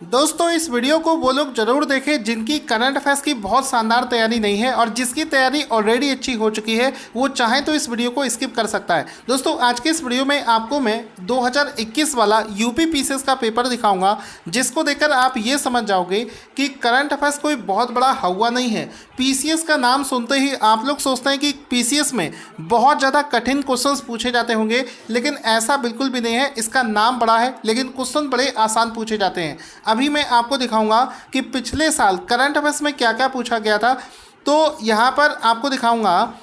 दोस्तों इस वीडियो को वो लोग जरूर देखें जिनकी करंट अफेयर्स की बहुत शानदार तैयारी नहीं है और जिसकी तैयारी ऑलरेडी अच्छी हो चुकी है वो चाहे तो इस वीडियो को स्किप कर सकता है। दोस्तों आज के इस वीडियो में आपको मैं 2021 वाला यूपी पीसीएस का पेपर दिखाऊंगा जिसको देखकर आप ये समझ जाओगे कि करंट अफेयर्स कोई बहुत बड़ा हवा नहीं है। पीसीएस का नाम सुनते ही आप लोग सोचते हैं कि पीसीएस में बहुत ज़्यादा कठिन क्वेश्चंस पूछे जाते होंगे, लेकिन ऐसा बिल्कुल भी नहीं है। इसका नाम बड़ा है लेकिन क्वेश्चन बड़े आसान पूछे जाते हैं। अभी मैं आपको दिखाऊंगा कि पिछले साल करंट अफेयर्स में क्या क्या पूछा गया था, तो यहाँ पर आपको दिखाऊंगा।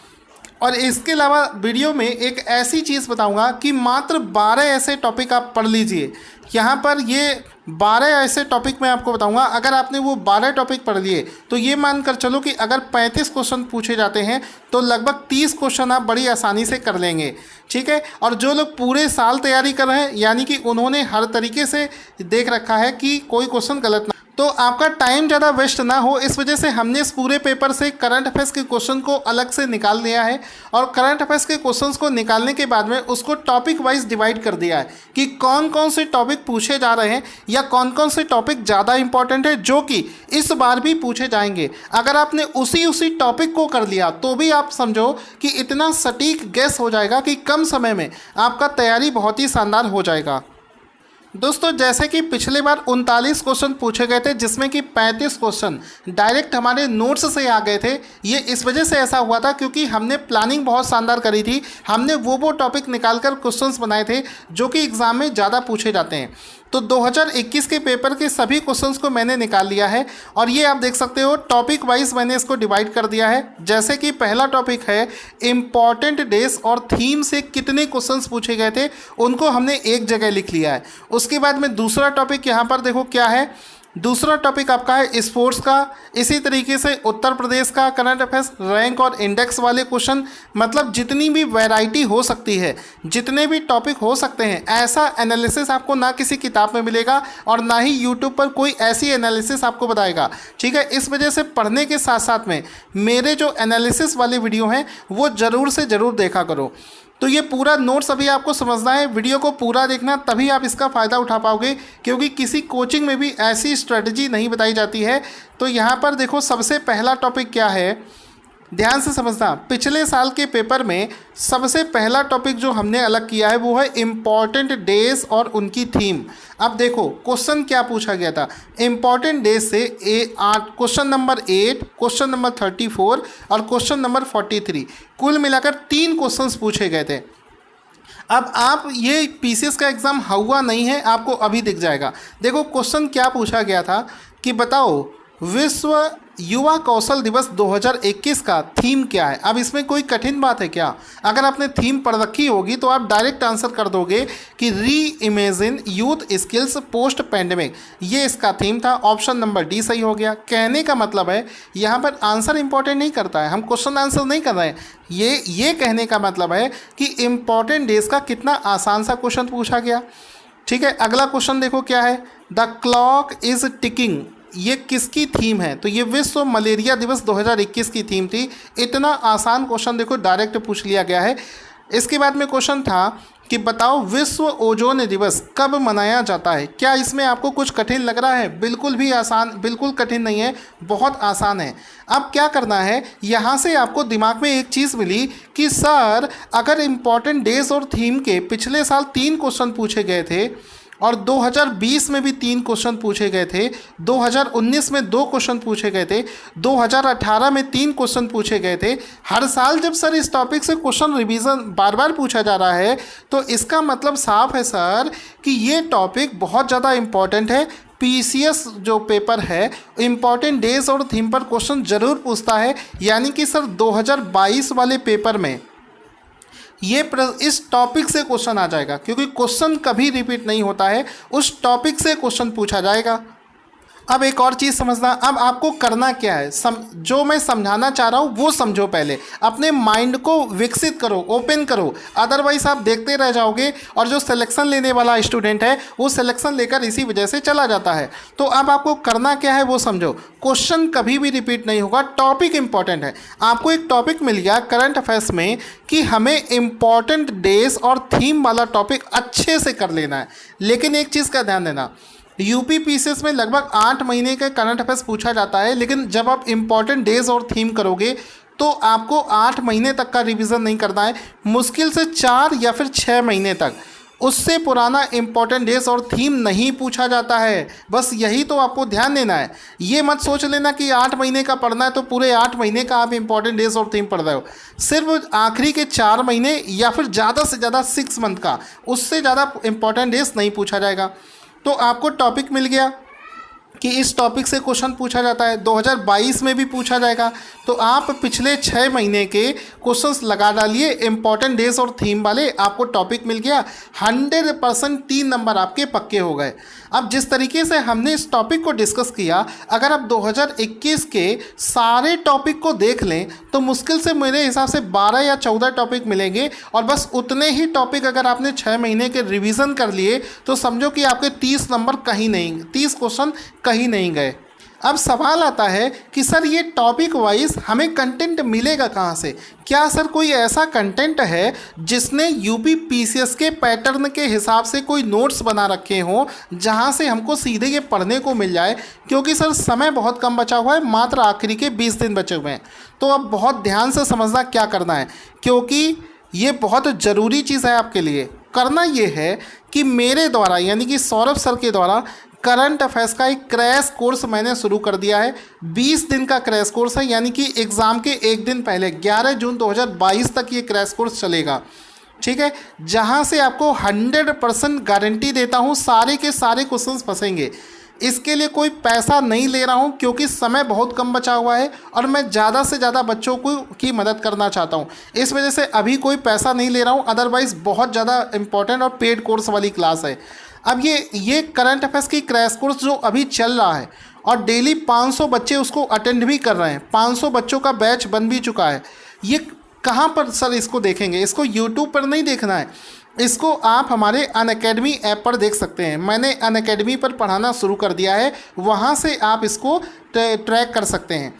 और इसके अलावा वीडियो में एक ऐसी चीज़ बताऊंगा कि मात्र 12 ऐसे टॉपिक आप पढ़ लीजिए। यहाँ पर ये 12 ऐसे टॉपिक मैं आपको बताऊंगा। अगर आपने वो 12 टॉपिक पढ़ लिए तो ये मानकर चलो कि अगर 35 क्वेश्चन पूछे जाते हैं तो लगभग 30 क्वेश्चन आप बड़ी आसानी से कर लेंगे। ठीक है। और जो लोग पूरे साल तैयारी कर रहे हैं यानी कि उन्होंने हर तरीके से देख रखा है कि कोई क्वेश्चन गलत ना, तो आपका टाइम ज़्यादा वेस्ट ना हो इस वजह से हमने इस पूरे पेपर से करंट अफेयर्स के क्वेश्चन को अलग से निकाल दिया है। और करंट अफेयर्स के क्वेश्चंस को निकालने के बाद में उसको टॉपिक वाइज डिवाइड कर दिया है कि कौन कौन से टॉपिक पूछे जा रहे हैं या कौन कौन से टॉपिक ज़्यादा इंपॉर्टेंट है जो कि इस बार भी पूछे जाएंगे। अगर आपने उसी टॉपिक को कर लिया तो भी आप समझो कि इतना सटीक गेस हो जाएगा कि कम समय में आपका तैयारी बहुत ही शानदार हो जाएगा। दोस्तों जैसे कि पिछले बार 39 क्वेश्चन पूछे गए थे जिसमें कि 35 क्वेश्चन डायरेक्ट हमारे नोट्स से आ गए थे। ये इस वजह से ऐसा हुआ था क्योंकि हमने प्लानिंग बहुत शानदार करी थी। हमने वो टॉपिक निकालकर क्वेश्चंस बनाए थे जो कि एग्ज़ाम में ज़्यादा पूछे जाते हैं। तो 2021 के पेपर के सभी क्वेश्चंस को मैंने निकाल लिया है और ये आप देख सकते हो टॉपिक वाइज मैंने इसको डिवाइड कर दिया है। जैसे कि पहला टॉपिक है इम्पॉर्टेंट डेज और थीम से कितने क्वेश्चंस पूछे गए थे, उनको हमने एक जगह लिख लिया है। उसके बाद में दूसरा टॉपिक यहाँ पर देखो क्या है। दूसरा टॉपिक आपका है स्पोर्ट्स का। इसी तरीके से उत्तर प्रदेश का करंट अफेयर्स, रैंक और इंडेक्स वाले क्वेश्चन, मतलब जितनी भी वैरायटी हो सकती है, जितने भी टॉपिक हो सकते हैं, ऐसा एनालिसिस आपको ना किसी किताब में मिलेगा और ना ही यूट्यूब पर कोई ऐसी एनालिसिस आपको बताएगा। ठीक है। इस वजह से पढ़ने के साथ साथ में मेरे जो एनालिसिस वाले वीडियो हैं वो ज़रूर से ज़रूर देखा करो। तो ये पूरा नोट्स अभी आपको समझना है, वीडियो को पूरा देखना तभी आप इसका फ़ायदा उठा पाओगे क्योंकि किसी कोचिंग में भी ऐसी स्ट्रेटजी नहीं बताई जाती है। तो यहाँ पर देखो सबसे पहला टॉपिक क्या है, ध्यान से समझना। पिछले साल के पेपर में सबसे पहला टॉपिक जो हमने अलग किया है वो है इम्पॉर्टेंट डेज और उनकी थीम। अब देखो क्वेश्चन क्या पूछा गया था। इम्पॉर्टेंट डेज से क्वेश्चन नंबर 8, क्वेश्चन नंबर 34 और क्वेश्चन नंबर 43, कुल मिलाकर 3 क्वेश्चंस पूछे गए थे। अब आप ये पीसीएस का एग्ज़ाम हुआ नहीं है, आपको अभी दिख जाएगा। देखो क्वेश्चन क्या पूछा गया था कि बताओ विश्व युवा कौशल दिवस 2021 का थीम क्या है। अब इसमें कोई कठिन बात है क्या? अगर आपने थीम पढ़ रखी होगी तो आप डायरेक्ट आंसर कर दोगे कि री imagine youth skills post pandemic, ये इसका थीम था। ऑप्शन नंबर डी सही हो गया। कहने का मतलब है यहाँ पर आंसर इंपॉर्टेंट नहीं करता है, हम क्वेश्चन आंसर नहीं कर रहे हैं। ये कहने का मतलब है कि इम्पॉर्टेंट डेज का कितना आसान सा क्वेश्चन पूछा गया। ठीक है। अगला क्वेश्चन देखो क्या है, द क्लॉक इज़ टिकिंग, ये किसकी थीम है? तो ये विश्व मलेरिया दिवस 2021 की थीम थी। इतना आसान क्वेश्चन देखो डायरेक्ट पूछ लिया गया है। इसके बाद में क्वेश्चन था कि बताओ विश्व ओजोन दिवस कब मनाया जाता है। क्या इसमें आपको कुछ कठिन लग रहा है? बिल्कुल भी आसान, बिल्कुल कठिन नहीं है, बहुत आसान है। अब क्या करना है, यहाँ से आपको दिमाग में एक चीज़ मिली कि सर अगर इम्पॉर्टेंट डेज और थीम के पिछले साल 3 क्वेश्चन पूछे गए थे और 2020 में भी 3 क्वेश्चन पूछे गए थे, 2019 में 2 क्वेश्चन पूछे गए थे, 2018 में 3 क्वेश्चन पूछे गए थे। हर साल जब सर इस टॉपिक से क्वेश्चन रिवीजन बार बार पूछा जा रहा है तो इसका मतलब साफ है सर कि ये टॉपिक बहुत ज़्यादा इम्पॉर्टेंट है। पीसीएस जो पेपर है इम्पॉर्टेंट डेज और थीम पर क्वेश्चन ज़रूर पूछता है। यानी कि सर 2022 वाले पेपर में ये इस टॉपिक से क्वेश्चन आ जाएगा क्योंकि क्वेश्चन कभी रिपीट नहीं होता है, उस टॉपिक से क्वेश्चन पूछा जाएगा। अब एक और चीज़ समझना, अब आपको करना क्या है, जो मैं समझाना चाह रहा हूँ वो समझो। पहले अपने माइंड को विकसित करो, ओपन करो, अदरवाइज आप देखते रह जाओगे और जो सिलेक्शन लेने वाला स्टूडेंट है वो सिलेक्शन लेकर इसी वजह से चला जाता है। तो अब आपको करना क्या है वो समझो। क्वेश्चन कभी भी रिपीट नहीं होगा, टॉपिक इंपॉर्टेंट है। आपको एक टॉपिक मिल गया करंट अफेयर्स में कि हमें इम्पॉर्टेंट डेज और थीम वाला टॉपिक अच्छे से कर लेना है। लेकिन एक चीज़ का ध्यान देना, यूपी पीसीएस में लगभग 8 महीने का करंट अफेयर्स पूछा जाता है, लेकिन जब आप इम्पॉर्टेंट डेज और थीम करोगे तो आपको 8 महीने तक का रिवीजन नहीं करना है, मुश्किल से 4 या फिर 6 महीने तक। उससे पुराना इम्पॉर्टेंट डेज और थीम नहीं पूछा जाता है। बस यही तो आपको ध्यान देना है। ये मत सोच लेना कि 8 महीने का पढ़ना है तो पूरे 8 महीने का आप इम्पॉर्टेंट डेज और थीम पढ़ रहे हो। सिर्फ आखिरी के 4 महीने या फिर ज़्यादा से ज़्यादा 6 मंथ का, उससे ज़्यादा इम्पॉर्टेंट डेज नहीं पूछा जाएगा। तो आपको टॉपिक मिल गया कि इस टॉपिक से क्वेश्चन पूछा जाता है, 2022 में भी पूछा जाएगा। तो आप पिछले 6 महीने के क्वेश्चंस लगा डालिए, इंपॉर्टेंट डेज और थीम वाले, आपको टॉपिक मिल गया। 100% 3 नंबर आपके पक्के हो गए। अब जिस तरीके से हमने इस टॉपिक को डिस्कस किया, अगर आप 2021 के सारे टॉपिक को देख लें तो मुश्किल से मेरे हिसाब से 12 या 14 टॉपिक मिलेंगे। और बस उतने ही टॉपिक अगर आपने 6 महीने के रिवीजन कर लिए तो समझो कि आपके 30 नंबर कहीं नहीं, 30 क्वेश्चन कहीं नहीं गए। अब सवाल आता है कि सर ये टॉपिक वाइज हमें कंटेंट मिलेगा कहाँ से? क्या सर कोई ऐसा कंटेंट है जिसने यूपी पीसीएस के पैटर्न के हिसाब से कोई नोट्स बना रखे हों जहाँ से हमको सीधे ये पढ़ने को मिल जाए? क्योंकि सर समय बहुत कम बचा हुआ है, मात्र आखिरी के 20 दिन बचे हुए हैं। तो अब बहुत ध्यान से समझना क्या करना है, क्योंकि ये बहुत ज़रूरी चीज़ है आपके लिए। करना ये है कि मेरे द्वारा यानी कि सौरभ सर के द्वारा करंट अफेयर्स का एक क्रैश कोर्स मैंने शुरू कर दिया है। 20 दिन का क्रैश कोर्स है, यानी कि एग्ज़ाम के एक दिन पहले 11 जून 2022 तक ये क्रैश कोर्स चलेगा। ठीक है, जहां से आपको 100% गारंटी देता हूं सारे के सारे क्वेश्चंस फंसेंगे। इसके लिए कोई पैसा नहीं ले रहा हूं क्योंकि समय बहुत कम बचा हुआ है और मैं ज़्यादा से ज़्यादा बच्चों को की मदद करना चाहता हूं। इस वजह से अभी कोई पैसा नहीं ले रहा हूं, अदरवाइज़ बहुत ज़्यादा इंपॉर्टेंट और पेड कोर्स वाली क्लास है। अब ये करंट अफेयर्स की क्रैश कोर्स जो अभी चल रहा है और डेली 500 बच्चे उसको अटेंड भी कर रहे हैं, 500 बच्चों का बैच बन भी चुका है। ये कहाँ पर सर इसको देखेंगे? इसको यूट्यूब पर नहीं देखना है, इसको आप हमारे अनअकैडमी ऐप पर देख सकते हैं। मैंने अनअकैडमी पर पढ़ाना शुरू कर दिया है, वहाँ से आप इसको ट्रैक कर सकते हैं।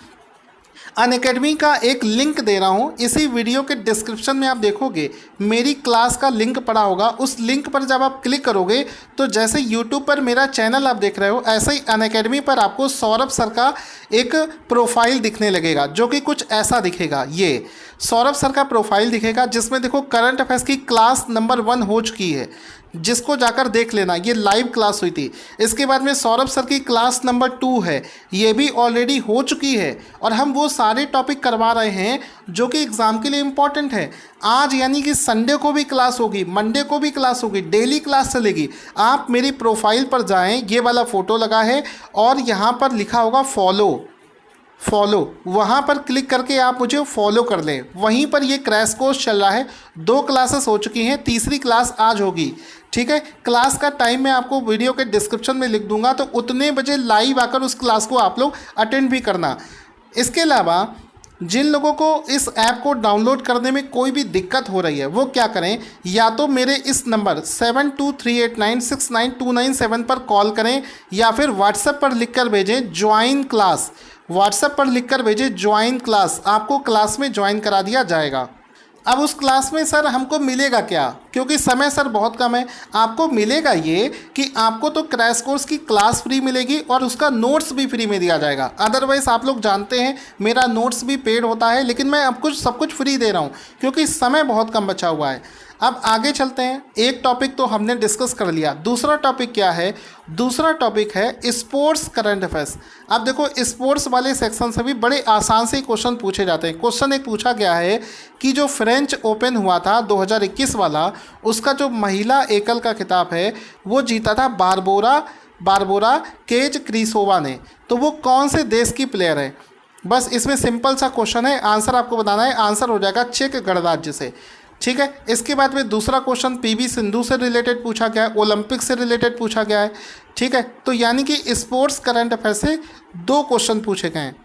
अनअकैडमी का एक लिंक दे रहा हूँ, इसी वीडियो के डिस्क्रिप्शन में आप देखोगे मेरी क्लास का लिंक पड़ा होगा। उस लिंक पर जब आप क्लिक करोगे तो जैसे यूट्यूब पर मेरा चैनल आप देख रहे हो, ऐसे ही अनअकैडमी पर आपको सौरभ सर का एक प्रोफाइल दिखने लगेगा, जो कि कुछ ऐसा दिखेगा। ये सौरभ सर का प्रोफाइल दिखेगा जिसमें देखो करंट अफेयर्स की क्लास नंबर 1 हो चुकी है, जिसको जाकर देख लेना, ये लाइव क्लास हुई थी। इसके बाद में सौरभ सर की क्लास नंबर 2 है, ये भी ऑलरेडी हो चुकी है और हम वो सारे टॉपिक करवा रहे हैं जो कि एग्ज़ाम के लिए इम्पॉर्टेंट है। आज यानी कि संडे को भी क्लास होगी, मंडे को भी क्लास होगी, डेली क्लास चलेगी। आप मेरी प्रोफाइल पर जाएं, ये वाला फ़ोटो लगा है और यहाँ पर लिखा होगा फॉलो, वहाँ पर क्लिक करके आप मुझे फॉलो कर लें। वहीं पर ये क्रैश कोर्स चल रहा है, 2 क्लासेस हो चुकी हैं, तीसरी क्लास आज होगी। ठीक है, क्लास का टाइम मैं आपको वीडियो के डिस्क्रिप्शन में लिख दूंगा, तो उतने बजे लाइव आकर उस क्लास को आप लोग अटेंड भी करना। इसके अलावा जिन लोगों को इस ऐप को डाउनलोड करने में कोई भी दिक्कत हो रही है वो क्या करें, या तो मेरे इस नंबर 7238969297 पर कॉल करें या फिर व्हाट्सएप पर लिखकर भेजें ज्वाइन क्लास। व्हाट्सएप पर लिखकर भेजें ज्वाइन क्लास, आपको क्लास में ज्वाइन करा दिया जाएगा। अब उस क्लास में सर हमको मिलेगा क्या? क्योंकि समय सर बहुत कम है। आपको मिलेगा ये कि आपको तो क्रैश कोर्स की क्लास फ्री मिलेगी और उसका नोट्स भी फ्री में दिया जाएगा। अदरवाइज़ आप लोग जानते हैं मेरा नोट्स भी पेड होता है, लेकिन मैं अब सब कुछ फ्री दे रहा हूँ क्योंकि समय बहुत कम बचा हुआ है। अब आगे चलते हैं। एक टॉपिक तो हमने डिस्कस कर लिया, दूसरा टॉपिक क्या है? दूसरा टॉपिक है स्पोर्ट्स करंट अफेयर्स। अब देखो स्पोर्ट्स वाले सेक्शन से भी बड़े आसान से क्वेश्चन पूछे जाते हैं। क्वेश्चन एक पूछा गया है कि जो फ्रेंच ओपन हुआ था 2021 वाला, उसका जो महिला एकल का खिताब है वो जीता था बारबोरा केजक्रीसोवा ने। तो वो कौन से देश की प्लेयर है? बस इसमें सिंपल सा क्वेश्चन है, आंसर आपको बताना है। आंसर हो जाएगा चेक गणराज्य से। ठीक है, इसके बाद में दूसरा क्वेश्चन पीवी सिंधु से रिलेटेड पूछा गया है, ओलंपिक से रिलेटेड पूछा गया है। ठीक है, तो यानी कि स्पोर्ट्स करंट अफेयर से 2 क्वेश्चन पूछे गए हैं।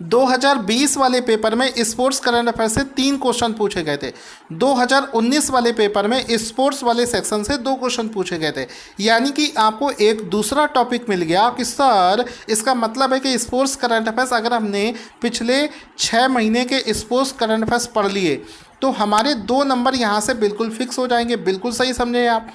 2020 वाले पेपर में स्पोर्ट्स करंट अफेयर से 3 क्वेश्चन पूछे गए थे। 2019 वाले पेपर में स्पोर्ट्स वाले सेक्शन से 2 क्वेश्चन पूछे गए थे। यानी कि आपको एक दूसरा टॉपिक मिल गया कि सर इसका मतलब है कि स्पोर्ट्स करंट अफेयर्स अगर हमने पिछले 6 महीने के स्पोर्ट्स करंट अफेयर्स पढ़ लिए तो हमारे 2 नंबर यहाँ से बिल्कुल फिक्स हो जाएंगे। बिल्कुल सही समझे आप।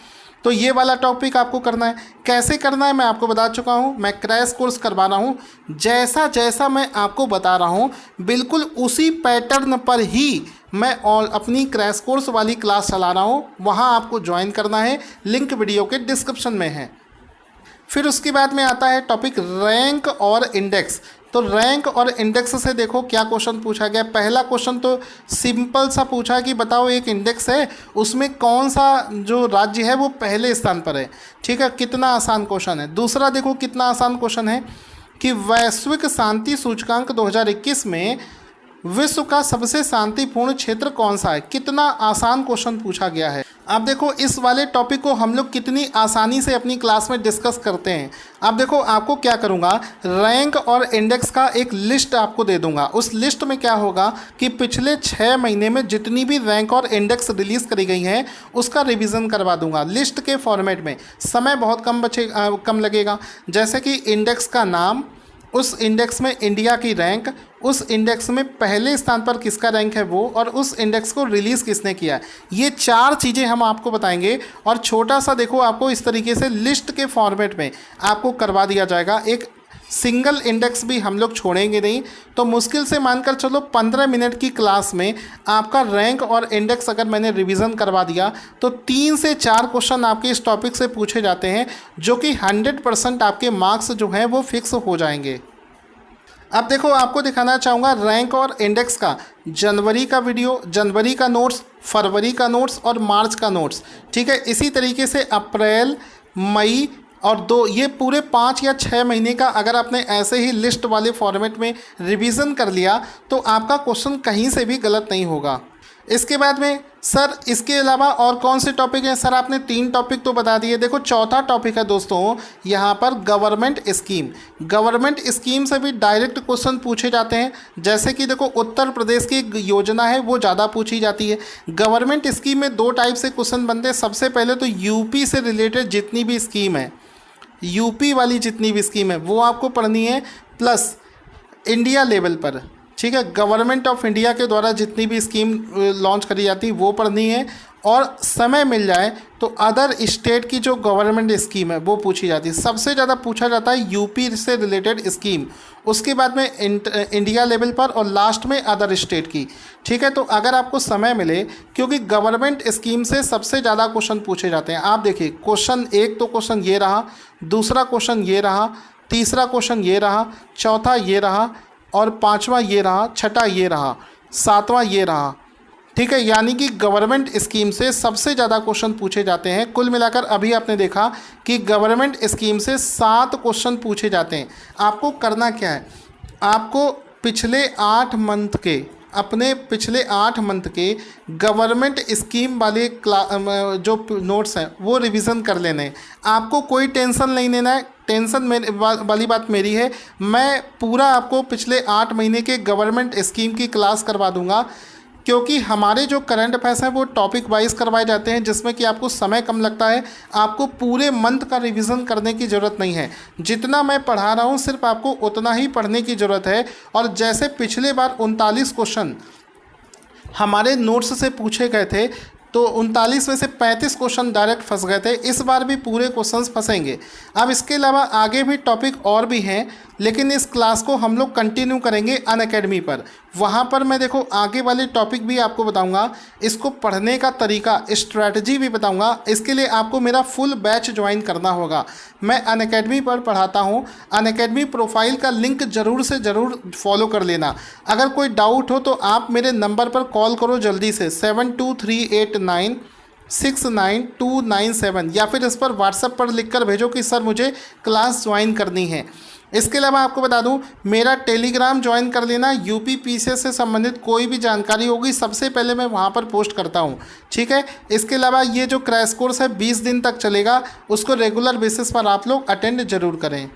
तो ये वाला टॉपिक आपको करना है। कैसे करना है मैं आपको बता चुका हूँ, मैं क्रैश कोर्स करवा रहा हूँ। जैसा जैसा मैं आपको बता रहा हूँ बिल्कुल उसी पैटर्न पर ही मैं और अपनी क्रैश कोर्स वाली क्लास चला रहा हूँ, वहाँ आपको ज्वाइन करना है, लिंक वीडियो के डिस्क्रिप्शन में है। फिर उसके बाद में आता है टॉपिक रैंक और इंडेक्स। तो रैंक और इंडेक्स से देखो क्या क्वेश्चन पूछा गया। पहला क्वेश्चन तो सिंपल सा पूछा कि बताओ एक इंडेक्स है, उसमें कौन सा जो राज्य है वो पहले स्थान पर है। ठीक है, कितना आसान क्वेश्चन है। दूसरा देखो कितना आसान क्वेश्चन है कि वैश्विक शांति सूचकांक 2021 में विश्व का सबसे शांतिपूर्ण क्षेत्र कौन सा है। कितना आसान क्वेश्चन पूछा गया है। अब देखो इस वाले टॉपिक को हम लोग कितनी आसानी से अपनी क्लास में डिस्कस करते हैं। अब देखो आपको क्या करूँगा, रैंक और इंडेक्स का एक लिस्ट आपको दे दूंगा। उस लिस्ट में क्या होगा कि पिछले 6 महीने में जितनी भी रैंक और इंडेक्स रिलीज़ करी गई हैं उसका रिवीजन करवा दूंगा लिस्ट के फॉर्मेट में। समय बहुत कम लगेगा। जैसे कि इंडेक्स का नाम, उस इंडेक्स में इंडिया की रैंक, उस इंडेक्स में पहले स्थान पर किसका रैंक है वो, और उस इंडेक्स को रिलीज़ किसने किया है। ये 4 चीज़ें हम आपको बताएंगे। और छोटा सा देखो आपको इस तरीके से लिस्ट के फॉर्मेट में आपको करवा दिया जाएगा। एक सिंगल इंडेक्स भी हम लोग छोड़ेंगे नहीं। तो मुश्किल से मानकर चलो 15 मिनट की क्लास में आपका रैंक और इंडेक्स अगर मैंने रिवीजन करवा दिया तो 3 से 4 क्वेश्चन आपके इस टॉपिक से पूछे जाते हैं, जो कि 100% आपके मार्क्स जो हैं वो फिक्स हो जाएंगे। अब देखो आपको दिखाना चाहूँगा रैंक और इंडेक्स का जनवरी का वीडियो, जनवरी का नोट्स, फरवरी का नोट्स और मार्च का नोट्स। ठीक है, इसी तरीके से अप्रैल, मई और 2, ये पूरे 5 या 6 महीने का अगर आपने ऐसे ही लिस्ट वाले फॉर्मेट में रिवीजन कर लिया तो आपका क्वेश्चन कहीं से भी गलत नहीं होगा। इसके बाद में सर इसके अलावा और कौन से टॉपिक हैं। सर आपने 3 टॉपिक तो बता दिए। देखो चौथा टॉपिक है दोस्तों यहाँ पर गवर्नमेंट स्कीम। गवर्नमेंट स्कीम से भी डायरेक्ट क्वेश्चन पूछे जाते हैं। जैसे कि देखो उत्तर प्रदेश की एक योजना है वो ज़्यादा पूछी जाती है। गवर्नमेंट स्कीम में 2 टाइप से क्वेश्चन बनते हैं। सबसे पहले तो यूपी से रिलेटेड जितनी भी स्कीम है, यूपी वाली जितनी भी स्कीम है वो आपको पढ़नी है, प्लस इंडिया लेवल पर। ठीक है, गवर्नमेंट ऑफ इंडिया के द्वारा जितनी भी स्कीम लॉन्च करी जाती है वो पढ़नी है। और समय मिल जाए तो अदर स्टेट की जो गवर्नमेंट स्कीम है वो पूछी जाती है। सबसे ज़्यादा पूछा जाता है यूपी से रिलेटेड स्कीम, उसके बाद में इंडिया लेवल पर, और लास्ट में अदर स्टेट की। ठीक है, तो अगर आपको समय मिले, क्योंकि गवर्नमेंट स्कीम से सबसे ज़्यादा क्वेश्चन पूछे जाते हैं। आप देखिए क्वेश्चन एक तो क्वेश्चन ये रहा, दूसरा क्वेश्चन ये रहा, तीसरा क्वेश्चन ये रहा, चौथा ये रहा, और 5वां ये रहा, छठा ये रहा, 7वां ये रहा। ठीक है, यानी कि गवर्नमेंट स्कीम से सबसे ज़्यादा क्वेश्चन पूछे जाते हैं। कुल मिलाकर अभी आपने देखा कि गवर्नमेंट स्कीम से 7 क्वेश्चन पूछे जाते हैं। आपको करना क्या है, आपको पिछले 8 मंथ के, अपने पिछले 8 मंथ के गवर्नमेंट स्कीम वाले जो नोट्स हैं वो रिवीजन कर लेने हैं। आपको कोई टेंशन नहीं लेना है। टेंशन वाली बात मेरी है। मैं पूरा आपको पिछले 8 महीने के गवर्नमेंट स्कीम की क्लास करवा दूंगा, क्योंकि हमारे जो करंट अफेयर्स हैं वो टॉपिक वाइज करवाए जाते हैं, जिसमें कि आपको समय कम लगता है। आपको पूरे मंथ का रिवीजन करने की ज़रूरत नहीं है। जितना मैं पढ़ा रहा हूँ सिर्फ आपको उतना ही पढ़ने की ज़रूरत है। और जैसे पिछले बार 39 क्वेश्चन हमारे नोट्स से पूछे गए थे, तो 39 में से 35 क्वेश्चन डायरेक्ट फंस गए थे। इस बार भी पूरे क्वेश्चंस फंसेंगे। अब इसके अलावा आगे भी टॉपिक और भी हैं, लेकिन इस क्लास को हम लोग कंटिन्यू करेंगे अनअकैडमी पर। वहाँ पर मैं देखो आगे वाले टॉपिक भी आपको बताऊँगा, इसको पढ़ने का तरीका, स्ट्रैटेजी भी बताऊँगा। इसके लिए आपको मेरा फुल बैच ज्वाइन करना होगा। मैं अनअकैडमी पर पढ़ाता हूँ। अनअकैडमी प्रोफाइल का लिंक ज़रूर से ज़रूर फॉलो कर लेना। अगर कोई डाउट हो तो आप मेरे नंबर पर कॉल करो जल्दी से, 7238969297, या फिर इस पर व्हाट्सएप पर लिखकर भेजो कि सर मुझे क्लास ज्वाइन करनी है। इसके अलावा आपको बता दूं, मेरा टेलीग्राम ज्वाइन कर लेना। यूपी पीसीएस से संबंधित कोई भी जानकारी होगी सबसे पहले मैं वहां पर पोस्ट करता हूं। ठीक है, इसके अलावा ये जो क्रैश कोर्स है 20 दिन तक चलेगा, उसको रेगुलर बेसिस पर आप लोग अटेंड जरूर करें।